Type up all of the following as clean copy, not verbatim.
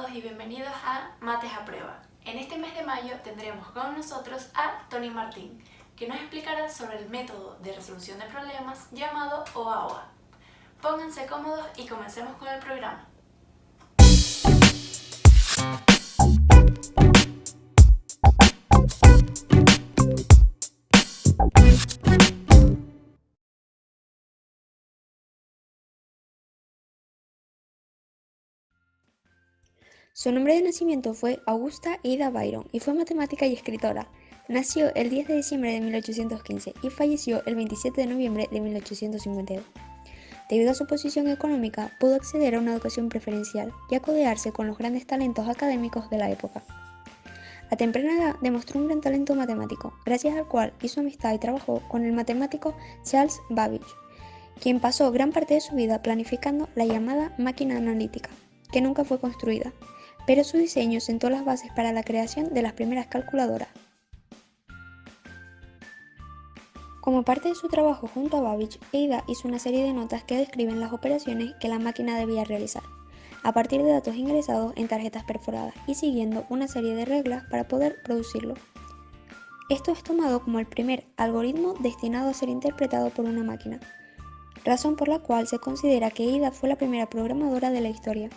todos y bienvenidos a Mates a Prueba. En este mes de mayo tendremos con nosotros a Tony Martín, que nos explicará sobre el método de resolución de problemas llamado OAOA. Pónganse cómodos y comencemos con el programa. Su nombre de nacimiento fue Augusta Ada Byron y fue matemática y escritora. Nació el 10 de diciembre de 1815 y falleció el 27 de noviembre de 1852. Debido a su posición económica, pudo acceder a una educación preferencial y acodearse con los grandes talentos académicos de la época. A temprana edad demostró un gran talento matemático, gracias al cual hizo amistad y trabajó con el matemático Charles Babbage, quien pasó gran parte de su vida planificando la llamada máquina analítica, que nunca fue construida, pero su diseño sentó las bases para la creación de las primeras calculadoras. Como parte de su trabajo junto a Babbage, Ada hizo una serie de notas que describen las operaciones que la máquina debía realizar, a partir de datos ingresados en tarjetas perforadas y siguiendo una serie de reglas para poder producirlo. Esto es tomado como el primer algoritmo destinado a ser interpretado por una máquina, razón por la cual se considera que Ada fue la primera programadora de la historia,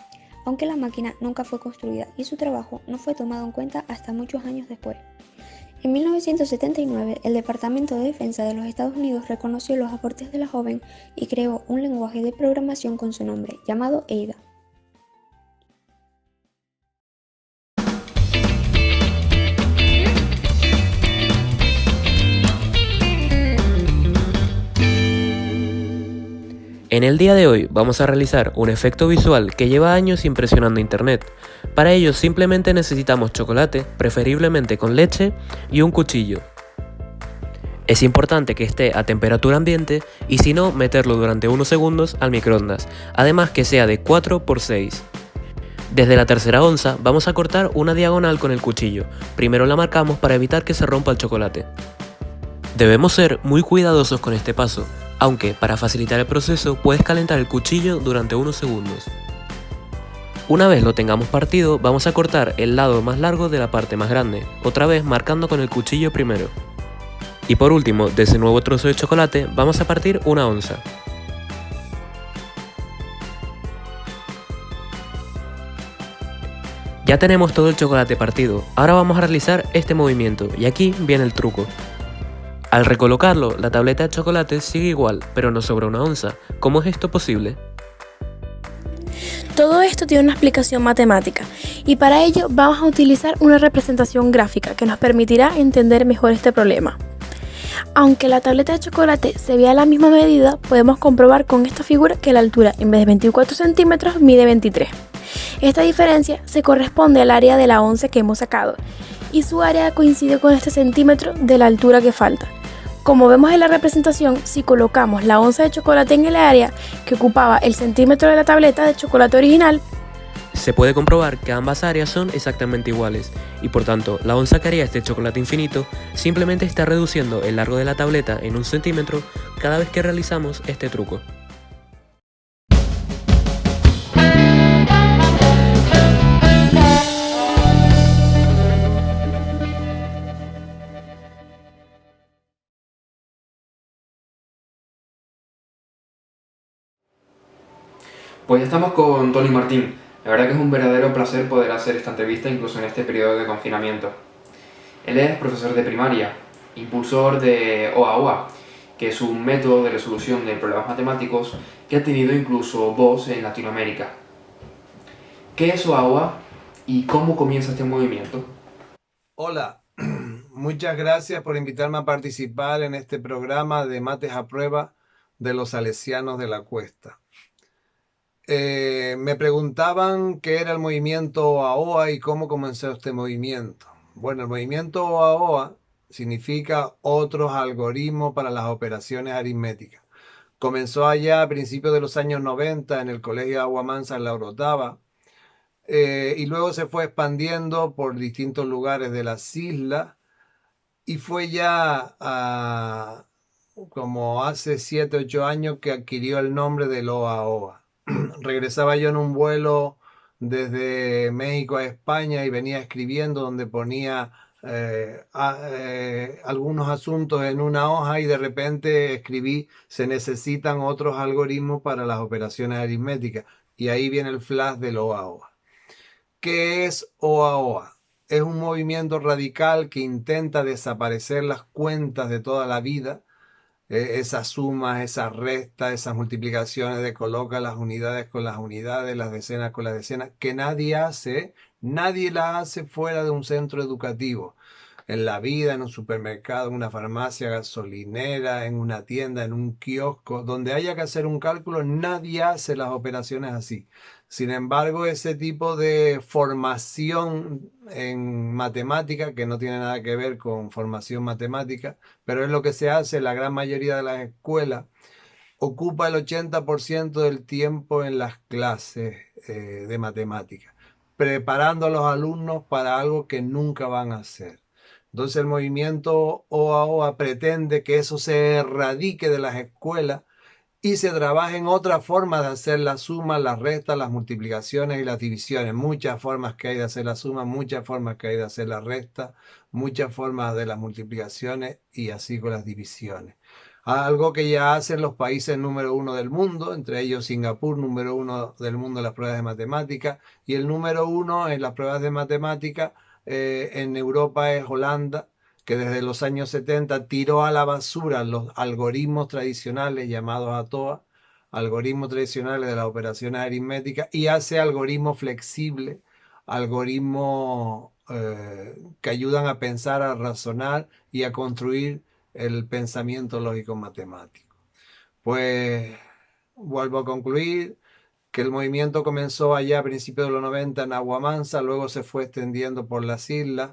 aunque la máquina nunca fue construida y su trabajo no fue tomado en cuenta hasta muchos años después. En 1979, el Departamento de Defensa de los Estados Unidos reconoció los aportes de la joven y creó un lenguaje de programación con su nombre, llamado Ada. En el día de hoy vamos a realizar un efecto visual que lleva años impresionando internet. Para ello simplemente necesitamos chocolate, preferiblemente con leche, y un cuchillo. Es importante que esté a temperatura ambiente y si no, meterlo durante unos segundos al microondas, además que sea de 4×6. Desde la tercera onza vamos a cortar una diagonal con el cuchillo, primero la marcamos para evitar que se rompa el chocolate. Debemos ser muy cuidadosos con este paso, aunque para facilitar el proceso puedes calentar el cuchillo durante unos segundos. Una vez lo tengamos partido, vamos a cortar el lado más largo de la parte más grande, otra vez marcando con el cuchillo primero. Y por último, de ese nuevo trozo de chocolate, vamos a partir una onza. Ya tenemos todo el chocolate partido, ahora vamos a realizar este movimiento, y aquí viene el truco. Al recolocarlo, la tableta de chocolate sigue igual, pero no sobra una onza. ¿Cómo es esto posible? Todo esto tiene una explicación matemática y para ello vamos a utilizar una representación gráfica que nos permitirá entender mejor este problema. Aunque la tableta de chocolate se vea a la misma medida, podemos comprobar con esta figura que la altura en vez de 24 centímetros mide 23. Esta diferencia se corresponde al área de la onza que hemos sacado y su área coincide con este centímetro de la altura que falta. Como vemos en la representación, si colocamos la onza de chocolate en el área que ocupaba el centímetro de la tableta de chocolate original, se puede comprobar que ambas áreas son exactamente iguales, y por tanto, la onza que haría este chocolate infinito simplemente está reduciendo el largo de la tableta en 1 centímetro cada vez que realizamos este truco. Pues ya estamos con Tony Martín. La verdad que es un verdadero placer poder hacer esta entrevista incluso en este periodo de confinamiento. Él es profesor de primaria, impulsor de OAOA, que es un método de resolución de problemas matemáticos que ha tenido incluso voz en Latinoamérica. ¿Qué es OAOA y cómo comienza este movimiento? Hola, muchas gracias por invitarme a participar en este programa de Mates a Prueba de los Salesianos de la Cuesta. Me preguntaban qué era el movimiento OAOA y cómo comenzó este movimiento. Bueno, el movimiento OAOA significa otros algoritmos para las operaciones aritméticas. Comenzó allá a principios de los años 90 en el Colegio Agua Mansa en La Orotava y luego se fue expandiendo por distintos lugares de las islas y fue ya como hace 7, 8 años que adquirió el nombre del OAOA. Regresaba yo en un vuelo desde México a España y venía escribiendo donde ponía algunos asuntos en una hoja y de repente escribí: se necesitan otros algoritmos para las operaciones aritméticas. Y ahí viene el flash del OAOA. ¿Qué es OAOA? Es un movimiento radical que intenta desaparecer las cuentas de toda la vida, esas sumas, esas restas, esas multiplicaciones de coloca las unidades con las unidades, las decenas con las decenas, que nadie la hace fuera de un centro educativo. En la vida, en un supermercado, en una farmacia, gasolinera, en una tienda, en un kiosco, donde haya que hacer un cálculo, nadie hace las operaciones así. Sin embargo, ese tipo de formación en matemática, que no tiene nada que ver con formación matemática, pero es lo que se hace en la gran mayoría de las escuelas, ocupa el 80% del tiempo en las clases de matemática, preparando a los alumnos para algo que nunca van a hacer. Entonces el movimiento OAOA pretende que eso se erradique de las escuelas y se trabaje en otra forma de hacer las sumas, las restas, las multiplicaciones y las divisiones. Muchas formas que hay de hacer la suma, muchas formas que hay de hacer la resta, muchas formas de las multiplicaciones y así con las divisiones. Algo que ya hacen los países número 1 del mundo, entre ellos Singapur, número 1 del mundo en las pruebas de matemática, y el número 1 en las pruebas de matemática en Europa es Holanda, que desde los años 70 tiró a la basura los algoritmos tradicionales llamados ATOA, algoritmos tradicionales de las operaciones aritméticas, y hace algoritmos flexibles, algoritmos que ayudan a pensar, a razonar y a construir el pensamiento lógico matemático. Pues vuelvo a concluir que el movimiento comenzó allá a principios de los 90 en Aguamansa, luego se fue extendiendo por las islas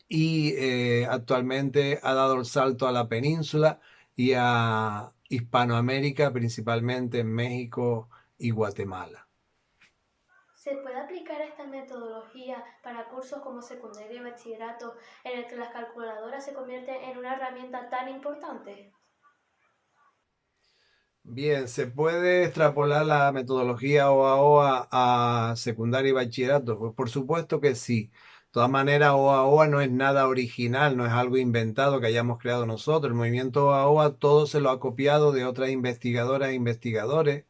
y actualmente ha dado el salto a la península y a Hispanoamérica, principalmente en México y Guatemala. ¿Se puede aplicar esta metodología para cursos como secundaria y bachillerato en el que las calculadoras se convierten en una herramienta tan importante? Bien, ¿se puede extrapolar la metodología OAOA a secundaria y bachillerato? Pues por supuesto que sí. De todas maneras, OAOA no es nada original, no es algo inventado que hayamos creado nosotros. El movimiento OAOA todo se lo ha copiado de otras investigadoras e investigadores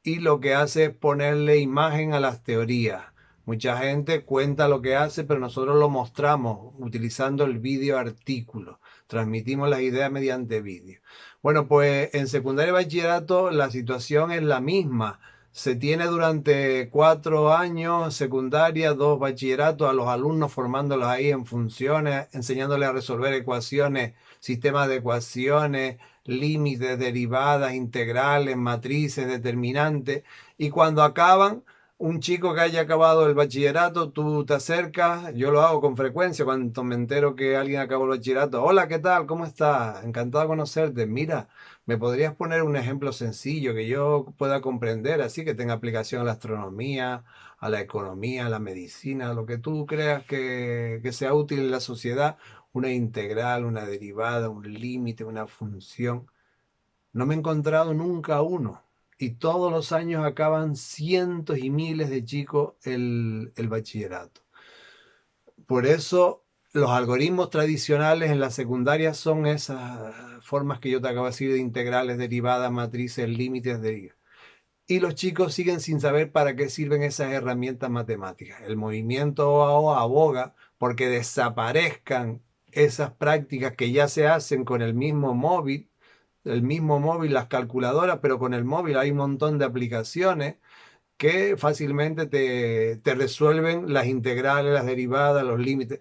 y lo que hace es ponerle imagen a las teorías. Mucha gente cuenta lo que hace, pero nosotros lo mostramos utilizando el vídeo artículo. Transmitimos las ideas mediante vídeo. Bueno, pues en secundaria y bachillerato la situación es la misma. Se tiene durante 4 años secundaria, 2 bachilleratos, a los alumnos formándolos ahí en funciones, enseñándoles a resolver ecuaciones, sistemas de ecuaciones, límites, derivadas, integrales, matrices, determinantes. Y cuando acaban, un chico que haya acabado el bachillerato, tú te acercas, yo lo hago con frecuencia cuando me entero que alguien acabó el bachillerato. Hola, ¿qué tal? ¿Cómo estás? Encantado de conocerte. Mira, ¿me podrías poner un ejemplo sencillo que yo pueda comprender, así que tenga aplicación a la astronomía, a la economía, a la medicina, a lo que tú creas que sea útil en la sociedad? Una integral, una derivada, un límite, una función. No me he encontrado nunca uno. Y todos los años acaban cientos y miles de chicos el bachillerato. Por eso los algoritmos tradicionales en la secundaria son esas formas que yo te acabo de decir de integrales, derivadas, matrices, límites, derivadas. Y los chicos siguen sin saber para qué sirven esas herramientas matemáticas. El movimiento OAO aboga porque desaparezcan esas prácticas que ya se hacen con el mismo móvil, las calculadoras, pero con el móvil hay un montón de aplicaciones que fácilmente te resuelven las integrales, las derivadas, los límites.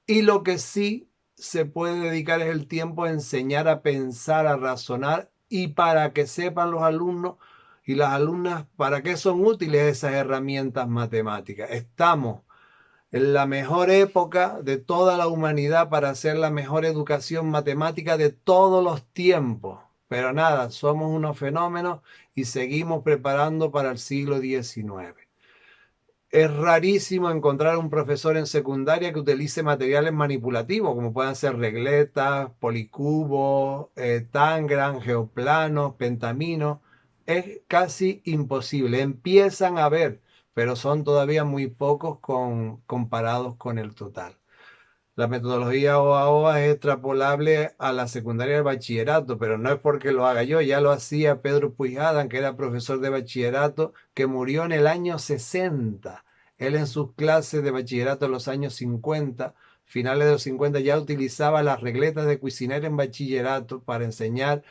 Y lo que sí se puede dedicar es el tiempo a enseñar a pensar, a razonar y para que sepan los alumnos y las alumnas para qué son útiles esas herramientas matemáticas. Estamos en la mejor época de toda la humanidad para hacer la mejor educación matemática de todos los tiempos. Pero nada, somos unos fenómenos y seguimos preparando para el siglo XIX. Es rarísimo encontrar un profesor en secundaria que utilice materiales manipulativos, como puedan ser regletas, policubos, tangram, geoplanos, pentaminos. Es casi imposible. Empiezan a ver, pero son todavía muy pocos comparados con el total. La metodología OAOA es extrapolable a la secundaria del bachillerato, pero no es porque lo haga yo, ya lo hacía Pedro Puighadan, que era profesor de bachillerato, que murió en el año 60. Él en sus clases de bachillerato en los años 50, finales de los 50, ya utilizaba las regletas de Cuisinert en bachillerato para enseñar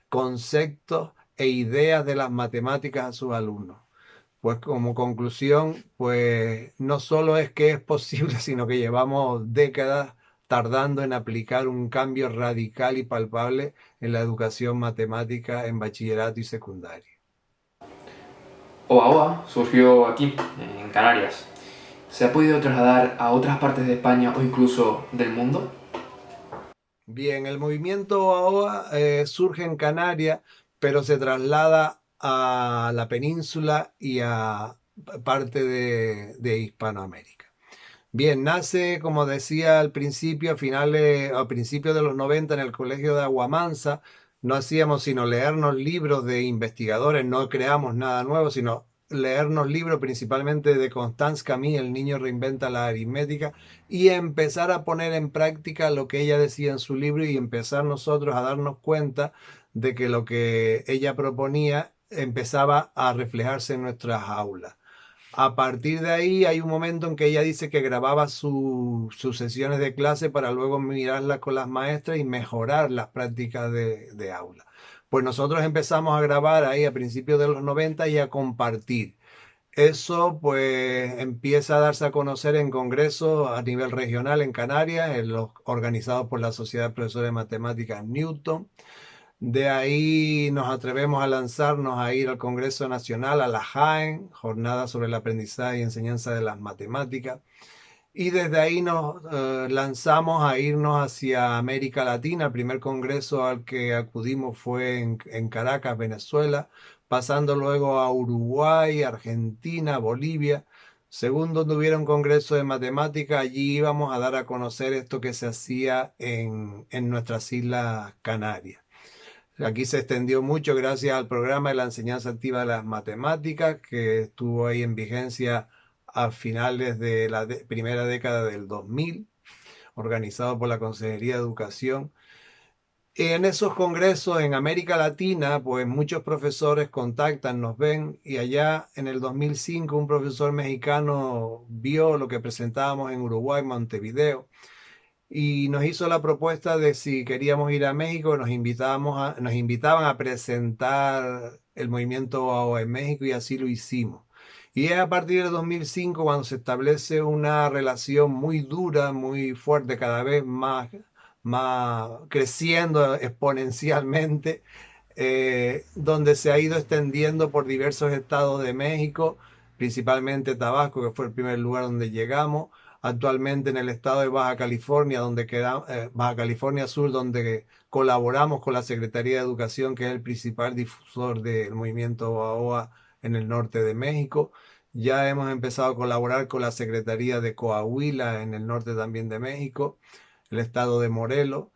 conceptos e ideas de las matemáticas a sus alumnos. Pues como conclusión, pues no solo es que es posible, sino que llevamos décadas tardando en aplicar un cambio radical y palpable en la educación matemática en bachillerato y secundaria. OAOA surgió aquí, en Canarias. ¿Se ha podido trasladar a otras partes de España o incluso del mundo? Bien, el movimiento OAOA surge en Canarias, pero se traslada a la península y a parte de Hispanoamérica. Bien, nace, como decía al principio, a principios de los 90 en el colegio de Aguamansa. No hacíamos sino leernos libros de investigadores, no creamos nada nuevo, sino leernos libros principalmente de Constance Camille, El niño reinventa la aritmética, y empezar a poner en práctica lo que ella decía en su libro y empezar nosotros a darnos cuenta de que lo que ella proponía empezaba a reflejarse en nuestras aulas. A partir de ahí hay un momento en que ella dice que grababa sus sesiones de clase para luego mirarlas con las maestras y mejorar las prácticas de aula. Pues nosotros empezamos a grabar ahí a principios de los 90 y a compartir. Eso pues empieza a darse a conocer en congresos a nivel regional en Canarias, organizados por la Sociedad de Profesores de Matemáticas Newton. De ahí nos atrevemos a lanzarnos a ir al Congreso Nacional, a la JAEN, Jornada sobre el Aprendizaje y Enseñanza de las Matemáticas. Y desde ahí nos lanzamos a irnos hacia América Latina. El primer congreso al que acudimos fue en Caracas, Venezuela, pasando luego a Uruguay, Argentina, Bolivia. Según donde hubiera un congreso de matemáticas, allí íbamos a dar a conocer esto que se hacía en nuestras Islas Canarias. Aquí se extendió mucho gracias al programa de la enseñanza activa de las matemáticas, que estuvo ahí en vigencia a finales de la primera década del 2000, organizado por la Consejería de Educación. En esos congresos en América Latina, pues muchos profesores contactan, nos ven, y allá en el 2005 un profesor mexicano vio lo que presentábamos en Uruguay, Montevideo, y nos hizo la propuesta de si queríamos ir a México, nos invitaban a presentar el movimiento OAOA en México, y así lo hicimos. Y es a partir del 2005 cuando se establece una relación muy dura, muy fuerte, cada vez más creciendo exponencialmente, donde se ha ido extendiendo por diversos estados de México, principalmente Tabasco, que fue el primer lugar donde llegamos. Actualmente en el estado de Baja California, Baja California Sur, donde colaboramos con la Secretaría de Educación, que es el principal difusor del movimiento OAOA en el norte de México. Ya hemos empezado a colaborar con la Secretaría de Coahuila en el norte también de México, el estado de Morelos,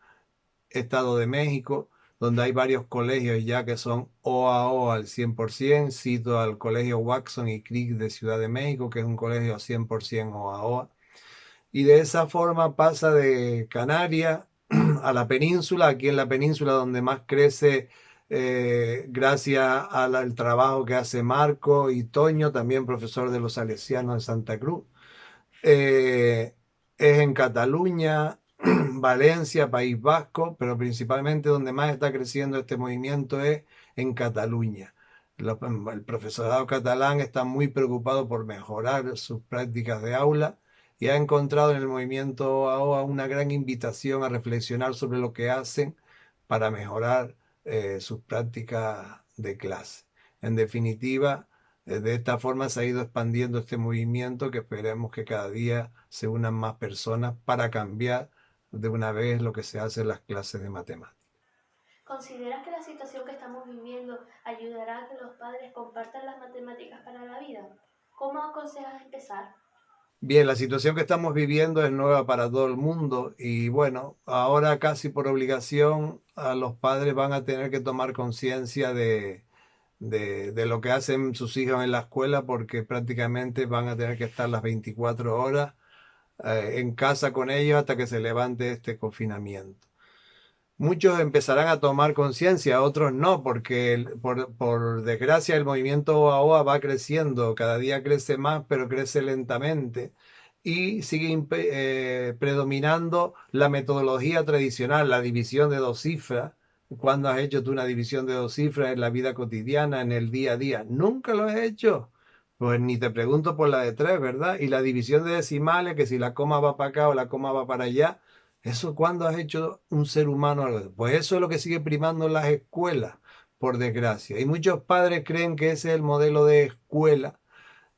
estado de México, donde hay varios colegios ya que son OAOA al 100%. Cito al colegio Watson y Crick de Ciudad de México, que es un colegio 100% OAOA. Y de esa forma pasa de Canarias a la península, aquí en la península donde más crece, gracias al trabajo que hace Marco y Toño, también profesor de los Salesianos de Santa Cruz. Es en Cataluña, Valencia, País Vasco, pero principalmente donde más está creciendo este movimiento es en Cataluña. El profesorado catalán está muy preocupado por mejorar sus prácticas de aula y ha encontrado en el movimiento OAOA una gran invitación a reflexionar sobre lo que hacen para mejorar sus prácticas de clase. En definitiva, de esta forma se ha ido expandiendo este movimiento, que esperemos que cada día se unan más personas para cambiar de una vez lo que se hace en las clases de matemáticas. ¿Consideras que la situación que estamos viviendo ayudará a que los padres compartan las matemáticas para la vida? ¿Cómo aconsejas empezar? Bien, la situación que estamos viviendo es nueva para todo el mundo y bueno, ahora casi por obligación a los padres van a tener que tomar conciencia de lo que hacen sus hijos en la escuela, porque prácticamente van a tener que estar las 24 horas en casa con ellos hasta que se levante este confinamiento. Muchos empezarán a tomar conciencia, otros no, porque por desgracia el movimiento OAOA va creciendo, cada día crece más, pero crece lentamente y sigue predominando la metodología tradicional, la división de dos cifras. ¿Cuándo has hecho tú una división de dos cifras en la vida cotidiana, en el día a día? Nunca lo has hecho. Pues ni te pregunto por la de tres, ¿verdad? Y la división de decimales, que si la coma va para acá o la coma va para allá. ¿Eso cuándo has hecho un ser humano algo? Pues eso es lo que sigue primando en las escuelas, por desgracia. Y muchos padres creen que ese es el modelo de escuela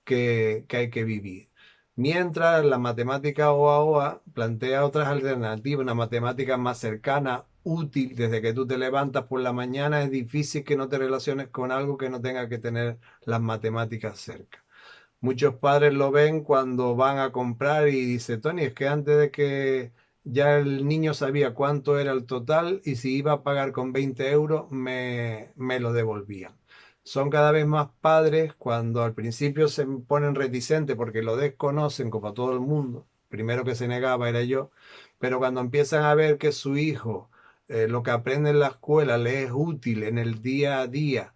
que hay que vivir. Mientras la matemática OAOA plantea otras alternativas, una matemática más cercana, útil, desde que tú te levantas por la mañana es difícil que no te relaciones con algo que no tenga que tener las matemáticas cerca. Muchos padres lo ven cuando van a comprar y dice, Tony, es que antes de que ya el niño sabía cuánto era el total y si iba a pagar con 20 euros me lo devolvían. Son cada vez más padres cuando al principio se ponen reticentes porque lo desconocen como todo el mundo. Primero que se negaba era yo, pero cuando empiezan a ver que su hijo lo que aprende en la escuela le es útil en el día a día.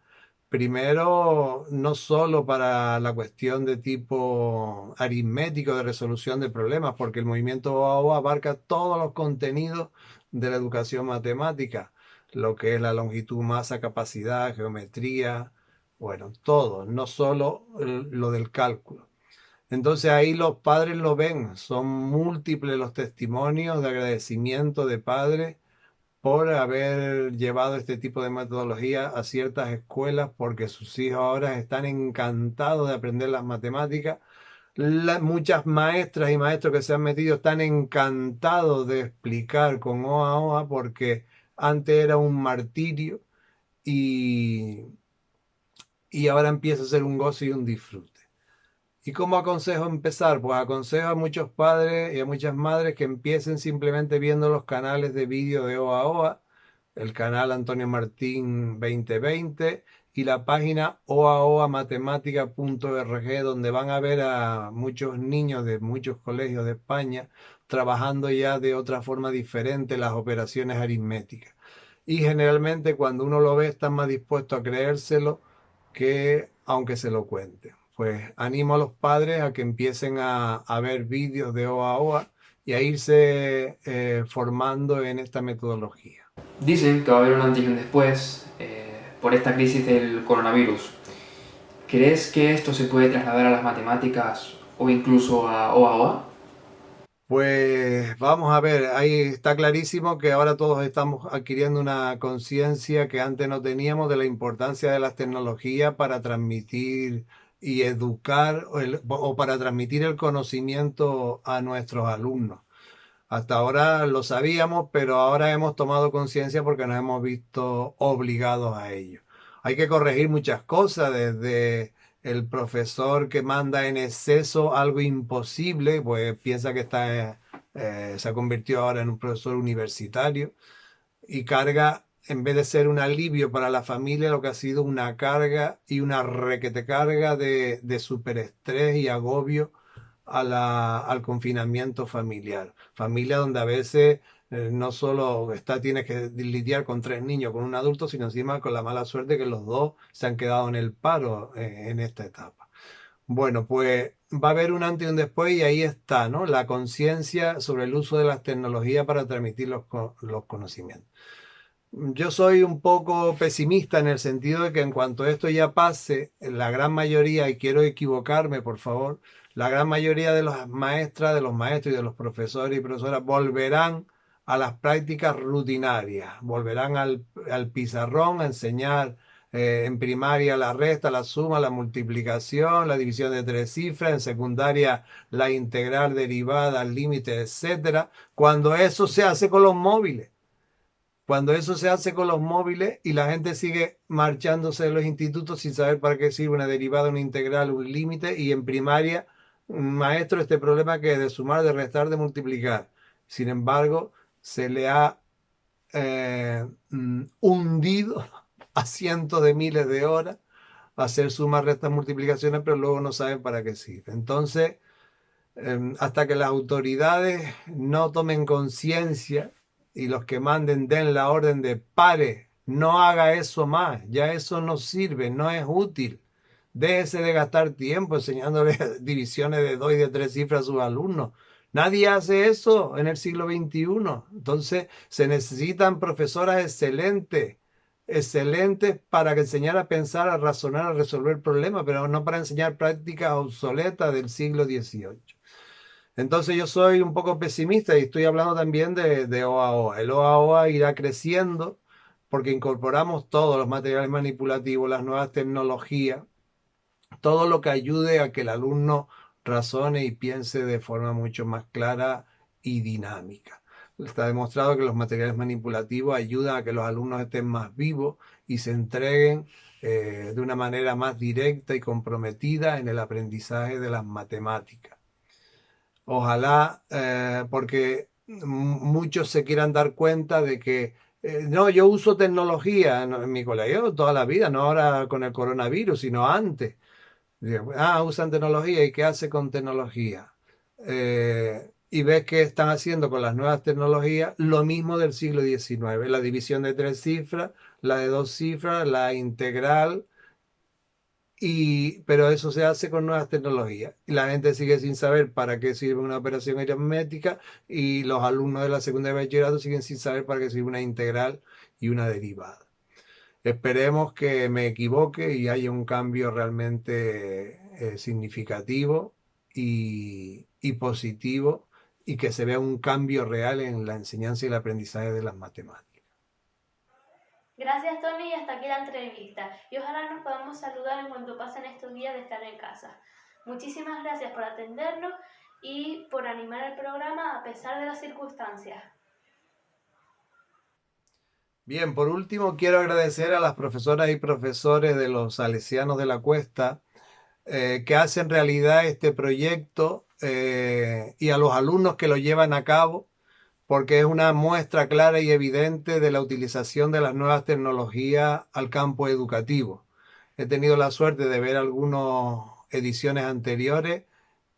Primero, no solo para la cuestión de tipo aritmético de resolución de problemas, porque el movimiento OAO abarca todos los contenidos de la educación matemática, lo que es la longitud, masa, capacidad, geometría, bueno, todo, no solo lo del cálculo. Entonces ahí los padres lo ven, son múltiples los testimonios de agradecimiento de padres por haber llevado este tipo de metodología a ciertas escuelas porque sus hijos ahora están encantados de aprender las matemáticas. Muchas maestras y maestros que se han metido están encantados de explicar con OA porque antes era un martirio y, y ahora empieza a ser un gozo y un disfrute. ¿Y cómo aconsejo empezar? Pues aconsejo a muchos padres y a muchas madres que empiecen simplemente viendo los canales de vídeo de OAOA, el canal Antonio Martín 2020 y la página oaoamatemática.org, donde van a ver a muchos niños de muchos colegios de España trabajando ya de otra forma diferente las operaciones aritméticas. Y generalmente cuando uno lo ve está más dispuesto a creérselo que aunque se lo cuente. Pues animo a los padres a que empiecen a ver vídeos de OAOA y a irse formando en esta metodología. Dicen que va a haber un antes y un después por esta crisis del coronavirus. ¿Crees que esto se puede trasladar a las matemáticas o incluso a OAOA? Pues vamos a ver, ahí está clarísimo que ahora todos estamos adquiriendo una conciencia que antes no teníamos de la importancia de las tecnologías para transmitir y educar o para transmitir el conocimiento a nuestros alumnos. Hasta ahora lo sabíamos, pero ahora hemos tomado conciencia porque nos hemos visto obligados a ello. Hay que corregir muchas cosas, desde el profesor que manda en exceso algo imposible, pues piensa que se ha convertido ahora en un profesor universitario y carga, en vez de ser un alivio para la familia, lo que ha sido una carga y una requete carga de superestrés y agobio al confinamiento familiar. Familia donde a veces no solo tienes que lidiar con 3 niños, con un adulto, sino encima con la mala suerte que los dos se han quedado en el paro en esta etapa. Bueno, pues va a haber un antes y un después y ahí está, ¿no? La conciencia sobre el uso de las tecnologías para transmitir los conocimientos. Yo soy un poco pesimista en el sentido de que en cuanto esto ya pase, la gran mayoría, y quiero equivocarme, por favor, la gran mayoría de las maestras, de los maestros y de los profesores y profesoras volverán a las prácticas rutinarias, volverán al pizarrón a enseñar en primaria la resta, la suma, la multiplicación, la división de 3 cifras, en secundaria la integral, derivada, límite, etcétera, cuando eso se hace con los móviles. Cuando eso se hace con los móviles y la gente sigue marchándose de los institutos sin saber para qué sirve una derivada, una integral, un límite, y en primaria, maestro, este problema que es de sumar, de restar, de multiplicar. Sin embargo, se le ha hundido a cientos de miles de horas hacer sumas, restas, multiplicaciones, pero luego no saben para qué sirve. Entonces, hasta que las autoridades no tomen conciencia y los que manden den la orden de pare, no haga eso más, ya eso no sirve, no es útil. Déjese de gastar tiempo enseñándole divisiones de 2 y de 3 cifras a sus alumnos. Nadie hace eso en el siglo XXI. Entonces se necesitan profesoras excelentes para que enseñar a pensar, a razonar, a resolver problemas, pero no para enseñar prácticas obsoletas del siglo XVIII. Entonces yo soy un poco pesimista y estoy hablando también de OAOA. El OAOA irá creciendo porque incorporamos todos los materiales manipulativos, las nuevas tecnologías, todo lo que ayude a que el alumno razone y piense de forma mucho más clara y dinámica. Está demostrado que los materiales manipulativos ayudan a que los alumnos estén más vivos y se entreguen de una manera más directa y comprometida en el aprendizaje de las matemáticas. Ojalá, porque muchos se quieran dar cuenta de que no, yo uso tecnología en mi colegio toda la vida, no ahora con el coronavirus, sino antes. Usan tecnología, ¿y qué hace con tecnología? Y ves que están haciendo con las nuevas tecnologías lo mismo del siglo XIX, la división de 3 cifras, la de 2 cifras, la integral, pero eso se hace con nuevas tecnologías. Y la gente sigue sin saber para qué sirve una operación aritmética y los alumnos de la secundaria de bachillerato siguen sin saber para qué sirve una integral y una derivada. Esperemos que me equivoque y haya un cambio realmente significativo y positivo y que se vea un cambio real en la enseñanza y el aprendizaje de las matemáticas. Gracias, Tony, y hasta aquí la entrevista. Y ojalá nos podamos saludar en cuanto pasen estos días de estar en casa. Muchísimas gracias por atendernos y por animar el programa a pesar de las circunstancias. Bien, por último quiero agradecer a las profesoras y profesores de los Salesianos de la Cuesta que hacen realidad este proyecto y a los alumnos que lo llevan a cabo, porque es una muestra clara y evidente de la utilización de las nuevas tecnologías al campo educativo. He tenido la suerte de ver algunas ediciones anteriores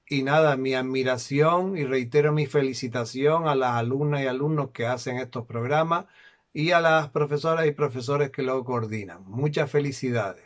y nada, mi admiración y reitero mi felicitación a las alumnas y alumnos que hacen estos programas y a las profesoras y profesores que lo coordinan. Muchas felicidades.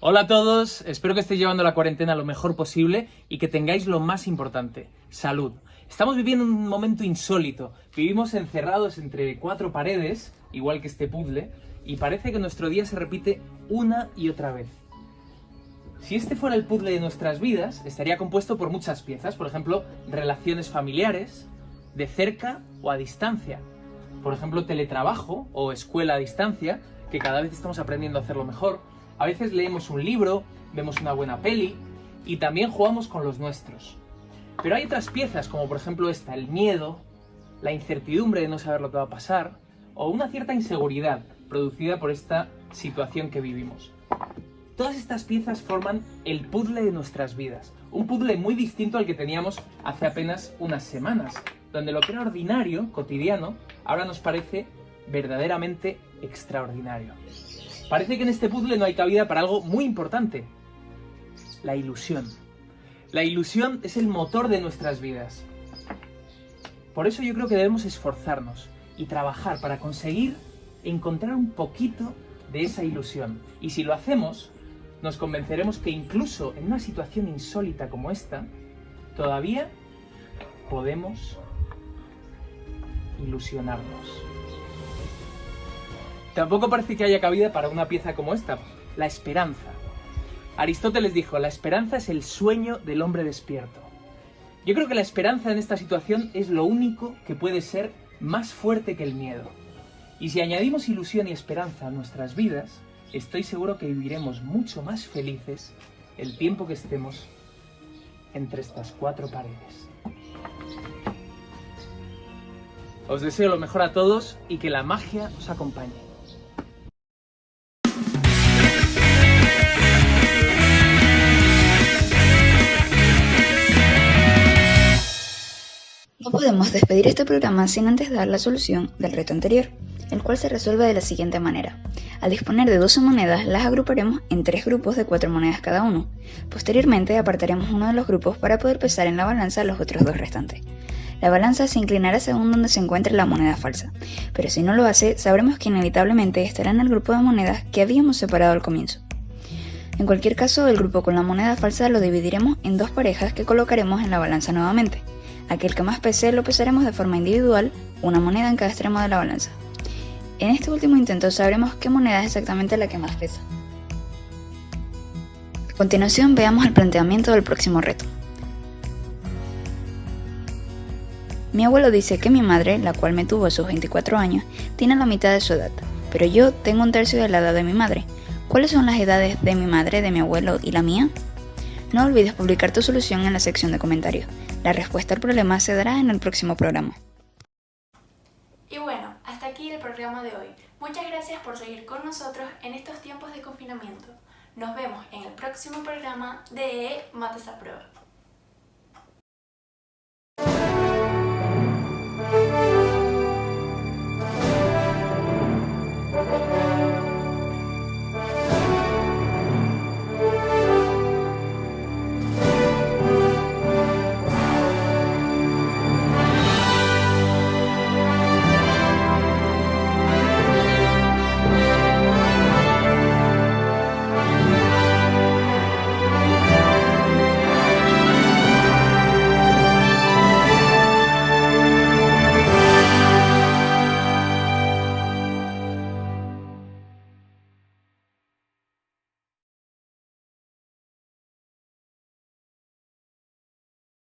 Hola a todos, espero que estéis llevando la cuarentena lo mejor posible y que tengáis lo más importante, salud. Estamos viviendo un momento insólito, vivimos encerrados entre 4 paredes, igual que este puzzle, y parece que nuestro día se repite una y otra vez. Si este fuera el puzzle de nuestras vidas, estaría compuesto por muchas piezas, por ejemplo, relaciones familiares, de cerca o a distancia. Por ejemplo, teletrabajo o escuela a distancia, que cada vez estamos aprendiendo a hacerlo mejor. A veces leemos un libro, vemos una buena peli y también jugamos con los nuestros. Pero hay otras piezas, como por ejemplo esta, el miedo, la incertidumbre de no saber lo que va a pasar, o una cierta inseguridad producida por esta situación que vivimos. Todas estas piezas forman el puzzle de nuestras vidas, un puzzle muy distinto al que teníamos hace apenas unas semanas, donde lo que era ordinario, cotidiano, ahora nos parece verdaderamente extraordinario. Parece que en este puzzle no hay cabida para algo muy importante, la ilusión. La ilusión es el motor de nuestras vidas. Por eso yo creo que debemos esforzarnos y trabajar para conseguir encontrar un poquito de esa ilusión. Y si lo hacemos, nos convenceremos que incluso en una situación insólita como esta, todavía podemos ilusionarnos. Tampoco parece que haya cabida para una pieza como esta, la esperanza. Aristóteles dijo, la esperanza es el sueño del hombre despierto. Yo creo que la esperanza en esta situación es lo único que puede ser más fuerte que el miedo. Y si añadimos ilusión y esperanza a nuestras vidas, estoy seguro que viviremos mucho más felices el tiempo que estemos entre estas 4 paredes. Os deseo lo mejor a todos y que la magia os acompañe. No podemos despedir este programa sin antes dar la solución del reto anterior, el cual se resuelve de la siguiente manera. Al disponer de 12 monedas, las agruparemos en 3 grupos de 4 monedas cada uno. Posteriormente, apartaremos uno de los grupos para poder pesar en la balanza los otros 2 restantes. La balanza se inclinará según donde se encuentre la moneda falsa, pero si no lo hace, sabremos que inevitablemente estará en el grupo de monedas que habíamos separado al comienzo. En cualquier caso, el grupo con la moneda falsa lo dividiremos en 2 parejas que colocaremos en la balanza nuevamente. Aquel que más pese lo pesaremos de forma individual, una moneda en cada extremo de la balanza. En este último intento sabremos qué moneda es exactamente la que más pesa. A continuación veamos el planteamiento del próximo reto. Mi abuelo dice que mi madre, la cual me tuvo a sus 24 años, tiene la mitad de su edad, pero yo tengo un tercio de la edad de mi madre. ¿Cuáles son las edades de mi madre, de mi abuelo y la mía? No olvides publicar tu solución en la sección de comentarios. La respuesta al problema se dará en el próximo programa. Y bueno, hasta aquí el programa de hoy. Muchas gracias por seguir con nosotros en estos tiempos de confinamiento. Nos vemos en el próximo programa de Mates a Prueba.